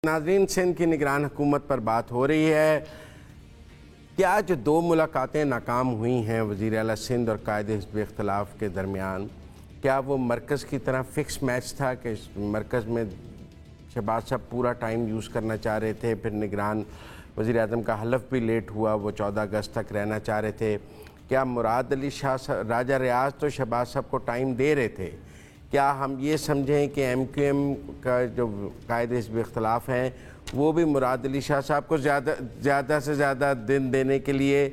ناظرین، سندھ کی نگران حکومت پر بات ہو رہی ہے۔ کیا جو دو ملاقاتیں ناکام ہوئی ہیں وزیر اعلیٰ سندھ اور قائد حزب اختلاف کے درمیان، کیا وہ مرکز کی طرح فکس میچ تھا کہ مرکز میں شہباز صاحب پورا ٹائم یوز کرنا چاہ رہے تھے، پھر نگران وزیر اعظم کا حلف بھی لیٹ ہوا، وہ 14 اگست تک رہنا چاہ رہے تھے؟ کیا مراد علی شاہ راجہ ریاض تو شہباز صاحب کو ٹائم دے رہے تھے؟ کیا ہم یہ سمجھیں کہ ایم کیو ایم کا جو قائد حزب اختلاف ہیں وہ بھی مراد علی شاہ صاحب کو زیادہ سے زیادہ دن دینے کے لیے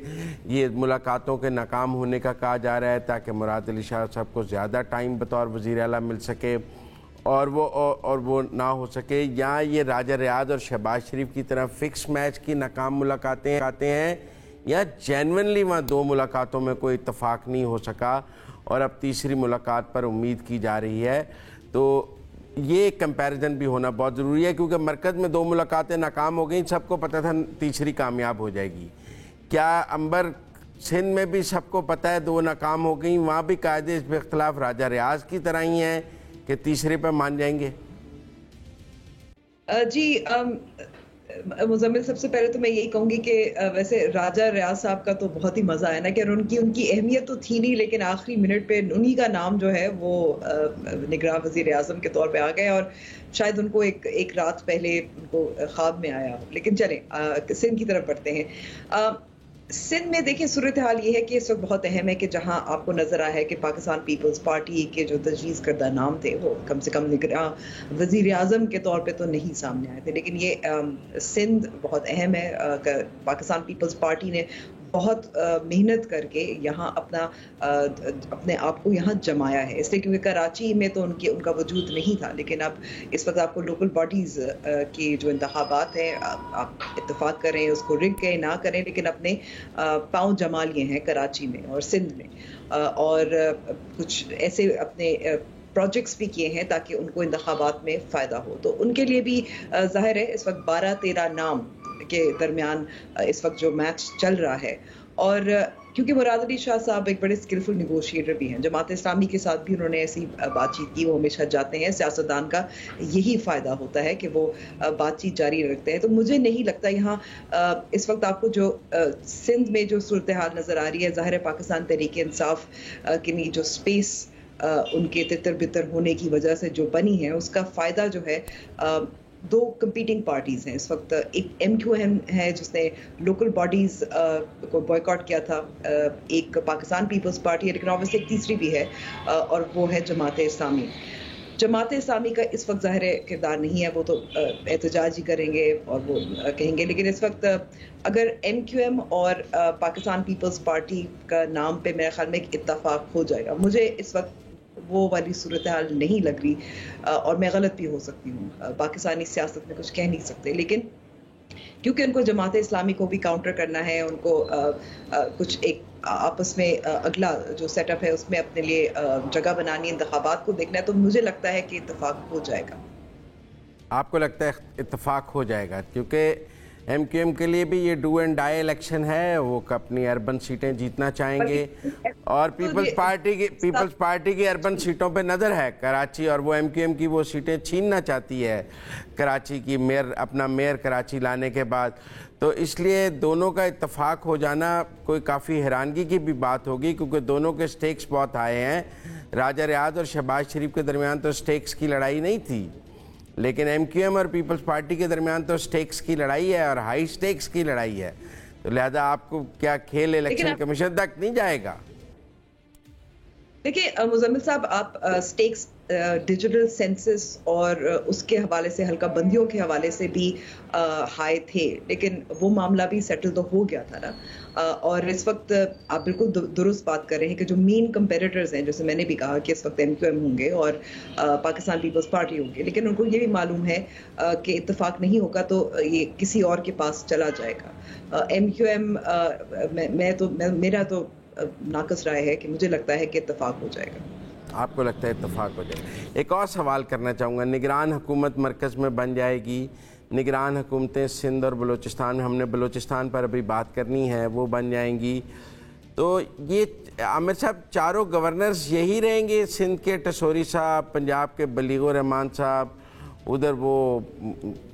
یہ ملاقاتوں کے ناکام ہونے کا کہا جا رہا ہے تاکہ مراد علی شاہ صاحب کو زیادہ ٹائم بطور وزیر اعلیٰ مل سکے اور وہ نہ ہو سکے؟ یا یہ راجہ ریاض اور شہباز شریف کی طرح فکس میچ کی ناکام ملاقاتیں آتے ہیں، یا جینونلی وہاں دو ملاقاتوں میں کوئی اتفاق نہیں ہو سکا اور اب تیسری ملاقات پر امید کی جا رہی ہے؟ تو یہ کمپیریزن بھی ہونا بہت ضروری ہے، کیونکہ مرکز میں دو ملاقاتیں ناکام ہو گئیں، سب کو پتہ تھا تیسری کامیاب ہو جائے گی۔ کیا امبر سندھ میں بھی سب کو پتہ ہے دو ناکام ہو گئیں، وہاں بھی قائد حزب اختلاف راجہ ریاض کی طرح ہی ہیں کہ تیسرے پہ مان جائیں گے؟ جی مزمل، سب سے پہلے تو میں یہی کہوں گی کہ ویسے راجہ ریاض صاحب کا تو بہت ہی مزہ آیا نا کہ ان کی اہمیت تو تھی نہیں، لیکن آخری منٹ پہ انہی کا نام جو ہے وہ نگراں وزیر اعظم کے طور پہ آ گیا، اور شاید ان کو ایک رات پہلے ان کو خواب میں آیا۔ لیکن چلیں سندھ کی طرف بڑھتے ہیں۔ سندھ میں دیکھیں صورتحال یہ ہے کہ اس وقت بہت اہم ہے کہ جہاں آپ کو نظر آیا ہے کہ پاکستان پیپلز پارٹی کے جو تجویز کردہ نام تھے وہ کم سے کم نگراں وزیر اعظم کے طور پہ تو نہیں سامنے آئے تھے، لیکن یہ سندھ بہت اہم ہے۔ پاکستان پیپلز پارٹی نے بہت محنت کر کے یہاں اپنے آپ کو یہاں جمایا ہے، اس لیے کیونکہ کراچی میں تو ان کا وجود نہیں تھا، لیکن اب اس وقت آپ کو لوکل باڈیز کی جو انتخابات ہیں، آپ اتفاق کریں اس کو رگ کریں نہ کریں، لیکن اپنے پاؤں جما لیے ہیں کراچی میں اور سندھ میں، اور کچھ ایسے اپنے پروجیکٹس بھی کیے ہیں تاکہ ان کو انتخابات میں فائدہ ہو۔ تو ان کے لیے بھی ظاہر ہے اس وقت 12-13 نام کے درمیان اس وقت جو میچ چل رہا ہے، اور کیونکہ مراد علی شاہ صاحب ایک بڑے اسکلفل نیگوشیٹر بھی ہیں، جماعت اسلامی کے ساتھ بھی انہوں نے ایسی بات چیت کی، وہ ہمیشہ جاتے ہیں، سیاستدان کا یہی فائدہ ہوتا ہے کہ وہ بات چیت جاری رکھتے ہیں۔ تو مجھے نہیں لگتا یہاں اس وقت آپ کو جو سندھ میں جو صورتحال نظر آ رہی ہے، ظاہر ہے پاکستان تحریک انصاف کی جو اسپیس ان کے تتر بتر ہونے کی وجہ سے جو بنی ہے، اس کا فائدہ جو ہے دو کمپیٹنگ پارٹیز ہیں اس وقت۔ ایک ایم کیو ایم ہے جس نے لوکل باڈیز کو بوائیکاٹ کیا تھا، ایک پاکستان پیپلز پارٹی ہے، لیکن آبویسلی ایک تیسری بھی ہے اور وہ ہے جماعت اسلامی۔ جماعت اسلامی کا اس وقت ظاہر کردار نہیں ہے، وہ تو احتجاج ہی کریں گے اور وہ کہیں گے، لیکن اس وقت اگر ایم کیو ایم اور پاکستان پیپلز پارٹی کا نام پہ میرے خیال میں ایک اتفاق ہو جائے گا۔ مجھے اس وقت وہ والی صورتحال نہیں لگ رہی، اور میں غلط بھی ہو سکتی ہوں، پاکستانی سیاست میں کچھ کہہ نہیں سکتے، لیکن کیونکہ ان کو جماعت اسلامی کو بھی کاؤنٹر کرنا ہے، ان کو کچھ ایک آپس میں اگلا جو سیٹ اپ ہے اس میں اپنے لیے جگہ بنانی ہے، انتخابات کو دیکھنا ہے، تو مجھے لگتا ہے کہ اتفاق ہو جائے گا۔ آپ کو لگتا ہے اتفاق ہو جائے گا؟ کیونکہ ایم کیو ایم کے لیے بھی یہ ڈو اینڈ ڈائی الیکشن ہے، وہ اپنی اربن سیٹیں جیتنا چاہیں گے، اور پیپلز پارٹی کی اربن سیٹوں پہ نظر ہے کراچی، اور وہ ایم کیو ایم کی وہ سیٹیں چھیننا چاہتی ہے کراچی کی، اپنا میئر کراچی لانے کے بعد۔ تو اس لیے دونوں کا اتفاق ہو جانا کوئی کافی حیرانگی کی بھی بات ہوگی، کیونکہ دونوں کے سٹیکس بہت آئے ہیں۔ راجہ ریاض اور شہباز شریف کے درمیان تو سٹیکس کی لڑائی نہیں تھی، لیکن ایم کیو ایم اور پیپلز پارٹی کے درمیان تو سٹیکس کی لڑائی ہے، اور ہائی سٹیکس کی لڑائی ہے، تو لہذا آپ کو کیا کھیل الیکشن کمیشن تک نہیں جائے گا؟ دیکھیں مزمل صاحب، آپ سٹیکس ڈیجیٹل سینسس اور اس کے حوالے سے حلقہ بندیوں کے حوالے سے بھی ہائی تھے، لیکن وہ معاملہ بھی سیٹل تو ہو گیا تھا نا، اور اس وقت آپ بالکل درست بات کر رہے ہیں کہ جو مین کمپیٹیٹرز ہیں، جیسے میں نے بھی کہا کہ اس وقت ایم کیو ایم ہوں گے اور پاکستان پیپلز پارٹی ہوں گے، لیکن ان کو یہ بھی معلوم ہے کہ اتفاق نہیں ہوگا تو یہ کسی اور کے پاس چلا جائے گا۔ ایم کیو ایم میرا تو ناقص رائے ہے کہ مجھے لگتا ہے کہ اتفاق ہو جائے گا۔ آپ کو لگتا ہے اتفاق ہو جائے گا؟ ایک اور سوال کرنا چاہوں گا، نگران حکومت مرکز میں بن جائے گی، نگران حکومتیں سندھ اور بلوچستان میں، ہم نے بلوچستان پر ابھی بات کرنی ہے، وہ بن جائیں گی، تو یہ عامر صاحب چاروں گورنرز یہی رہیں گے، سندھ کے ٹسوری صاحب، پنجاب کے بلیغ الرحمان صاحب، ادھر وہ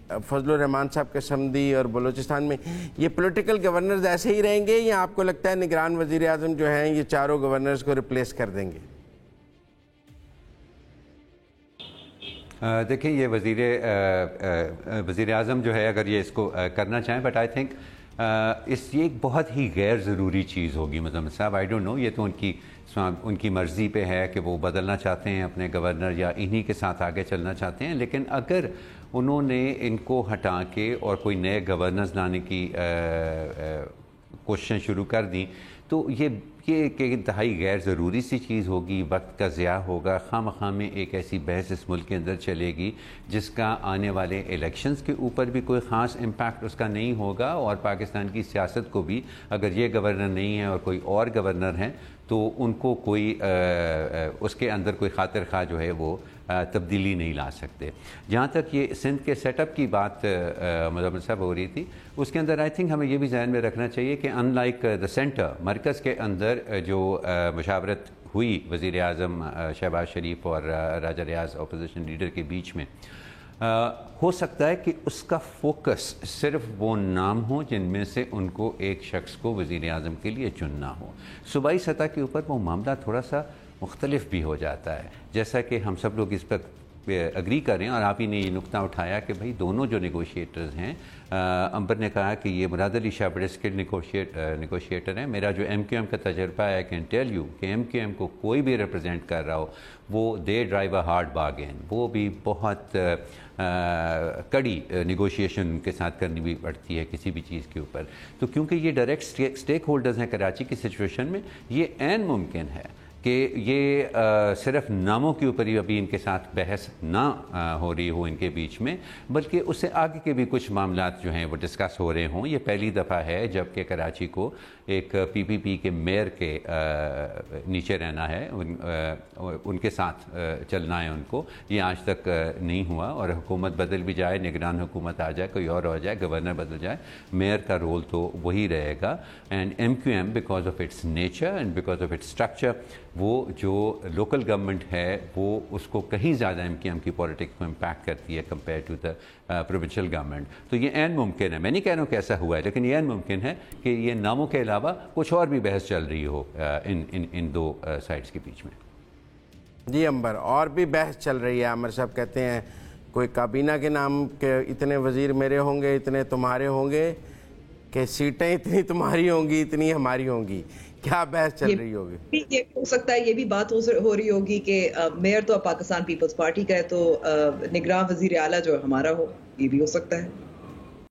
فضل الرحمان صاحب کے سمدی اور بلوچستان میں یہ پولیٹیکل گورنرز ایسے ہی رہیں گے یا آپ کو لگتا ہے نگران وزیر اعظم جو ہیں یہ چاروں گورنرز کو ریپلیس کر دیں گے؟ دیکھیں یہ وزیر اعظم جو ہے اگر یہ اس کو کرنا چاہیں، بٹ آئی تھنک یہ ایک بہت ہی غیر ضروری چیز ہوگی مزمل صاحب. آئی ڈونٹ نو، یہ تو ان کی مرضی پہ ہے کہ وہ بدلنا چاہتے ہیں اپنے گورنر یا انہی کے ساتھ آگے چلنا چاہتے ہیں. لیکن اگر انہوں نے ان کو ہٹا کے اور کوئی نئے گورنرز لانے کی کوششیں شروع کر دیں تو یہ ایک انتہائی غیر ضروری سی چیز ہوگی، وقت کا ضیاع ہوگا، خواہ مخواہ میں ایک ایسی بحث اس ملک کے اندر چلے گی جس کا آنے والے الیکشنز کے اوپر بھی کوئی خاص امپیکٹ اس کا نہیں ہوگا، اور پاکستان کی سیاست کو بھی اگر یہ گورنر نہیں ہے اور کوئی اور گورنر ہیں تو ان کو کوئی اس کے اندر کوئی خاطر خواہ جو ہے وہ تبدیلی نہیں لا سکتے. جہاں تک یہ سندھ کے سیٹ اپ کی بات مزمل صاحب ہو رہی تھی، اس کے اندر آئی تھنک ہمیں یہ بھی ذہن میں رکھنا چاہیے کہ ان لائک دا سینٹر، مرکز کے اندر جو مشاورت ہوئی وزیر اعظم شہباز شریف اور راجہ ریاض اپوزیشن لیڈر کے بیچ میں، ہو سکتا ہے کہ اس کا فوکس صرف وہ نام ہو جن میں سے ان کو ایک شخص کو وزیر اعظم کے لیے چننا ہو. صوبائی سطح کے اوپر وہ معاملہ تھوڑا سا مختلف بھی ہو جاتا ہے، جیسا کہ ہم سب لوگ اس پر اگری کریں، اور آپ ہی نے یہ نقطہ اٹھایا کہ بھئی دونوں جو نیگوشیٹرز ہیں، امبر نے کہا کہ یہ مراد علی شاہ بڑے اسکل نیگوشیٹر ہیں. میرا جو ایم کیو ایم کا تجربہ ہے، کین ٹیل یو کہ ایم کیو ایم کو کوئی بھی ریپرزینٹ کر رہا ہو، وہ they drive a hard bargain, وہ بھی بہت کڑی نیگوشیشن کے ساتھ کرنی بھی پڑتی ہے کسی بھی چیز کے اوپر. تو کیونکہ یہ ڈائریکٹ اسٹیک ہولڈرز ہیں کراچی کی سچویشن میں، یہ عین ممکن ہے کہ یہ صرف ناموں کے اوپر ہی ابھی ان کے ساتھ بحث نہ ہو رہی ہو ان کے بیچ میں، بلکہ اس سے آگے کے بھی کچھ معاملات جو ہیں وہ ڈسکس ہو رہے ہوں. یہ پہلی دفعہ ہے جب کہ کراچی کو ایک پی پی پی کے میئر کے نیچے رہنا ہے، ان کے ساتھ چلنا ہے ان کو. یہ آج تک نہیں ہوا، اور حکومت بدل بھی جائے، نگران حکومت آ جائے، کوئی اور ہو جائے، گورنر بدل جائے، میئر کا رول تو وہی رہے گا. And M Q M because of its nature and because of its structure, وہ جو لوکل گورنمنٹ ہے وہ اس کو کہیں زیادہ ایم کیو ایم کی پولیٹکس کو امپیکٹ کرتی ہے compare to the provincial government. تو یہ عین ممکن ہے، میں نہیں کہہ رہا ہوں کہ ایسا ہوا ہے، لیکن یہ عین ممکن ہے کہ یہ ناموں کے علاوہ کچھ اور بھی بحث چل رہی ہو ان دو سائڈز کے بیچ میں. جی امبر، اور بھی بحث چل رہی ہے. عامر صاحب کہتے ہیں کوئی کابینہ کے نام کہ اتنے وزیر میرے ہوں گے، اتنے تمہارے ہوں گے، کہ سیٹیں اتنی تمہاری ہوں گی، اتنی ہماری ہوں گی. کیا بحث چل رہی ہوگی؟ یہ ہو سکتا ہے، یہ بھی بات ہو رہی ہوگی کہ میئر تو پاکستان پیپلز پارٹی کا ہے، تو نگراں وزیر اعلیٰ جو ہمارا ہو، یہ بھی ہو سکتا ہے.